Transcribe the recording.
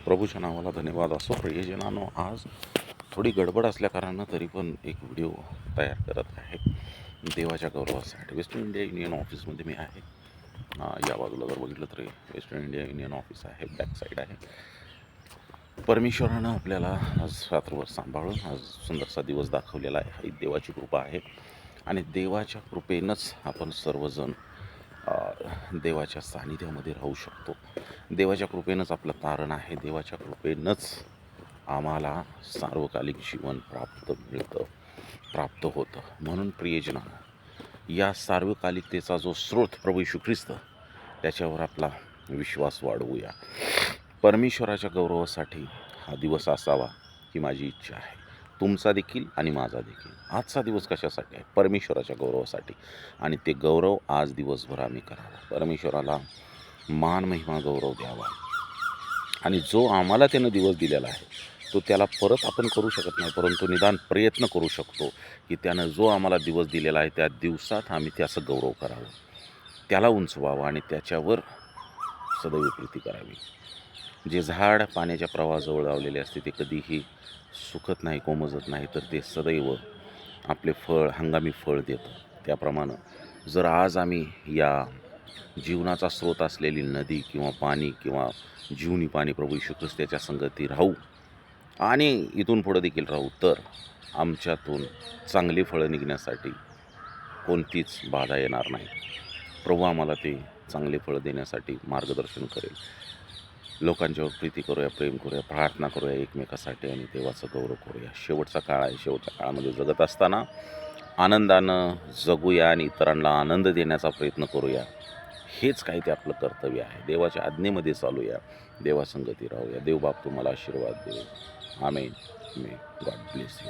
प्रभूच्या नावाला धन्यवाद असो. प्रियजनांनो, आज थोडी गडबड असल्याकारणानं तरी पण एक व्हिडिओ तयार करत आहे देवाच्या गौरवासाठी. वेस्टर्न इंडिया युनियन ऑफिसमध्ये मी आहे. या बाजूला जर बघितलं तरी वेस्टर्न इंडिया युनियन ऑफिस आहे, बॅक साईड आहे. परमेश्वरानं आपल्याला आज रात्रभर सांभाळून आज सुंदरसा दिवस दाखवलेला आहे. ही देवाची कृपा आहे आणि देवाच्या कृपेनंच आपण सर्वजण देवाच्या सानिध्यामध्ये राहू शकतो. देवाच्या कृपेनंच आपलं तारण आहे. देवाच्या कृपेनंच आम्हाला सार्वकालिक जीवन प्राप्त होतं. म्हणून प्रियजनांनो, या सार्वकालिकतेचा जो स्रोत प्रभू येशू ख्रिस्त, त्याच्यावर आपला विश्वास वाढवूया. परमेश्वराच्या गौरवासाठी हा दिवस असावा ही माझी इच्छा आहे. तुमचा देखील आणि माझा देखील. आजचा दिवस कशासाठी आहे? परमेश्वराच्या गौरवासाठी. आणि ते गौरव आज दिवसभर आम्ही करावा. परमेश्वराला मान महिमा गौरव द्यावा. आणि जो आम्हाला त्यानं दिवस दिलेला आहे तो त्याला परत आपण करू शकत नाही, परंतु निदान प्रयत्न करू शकतो की त्यानं जो आम्हाला दिवस दिलेला आहे त्या दिवसात आम्ही त्याचं गौरव करावं, त्याला उंचवावं आणि त्याच्यावर सदैव प्रीती करावी. जे झाड पाण्याच्या प्रवाहाजवळ लावलेले असते ते कधीही सुकत नाही, कोमजत नाही, तर ते सदैव आपले हंगामी फळ देतं. त्याप्रमाणे जर आज आम्ही या जीवनाचा स्रोत असलेली नदी किंवा पाणी किंवा जीवनी पाणी प्रभू येशू ख्रिस्त त्याच्या संगती राहू आणि इथून पुढं देखील राहू, तर आमच्यातून चांगली फळं निघण्यासाठी कोणतीच बाधा येणार नाही. प्रभू आम्हाला ते चांगले फळं देण्यासाठी मार्गदर्शन करेल. लोकांच्यावर प्रीती करूया, प्रेम करूया, प्रार्थना करूया एकमेकासाठी आणि देवाचं गौरव करूया. शेवटचा काळ आहे. शेवटच्या काळामध्ये जगत असताना आनंदानं जगूया आणि इतरांना आनंद देण्याचा प्रयत्न करूया. हेच काही ते आपलं कर्तव्य आहे. देवाच्या आज्ञेमध्ये चालूया, देवासंगती राहूया. देव बाप तुम्हाला आशीर्वाद देईल. Amen. May God bless you.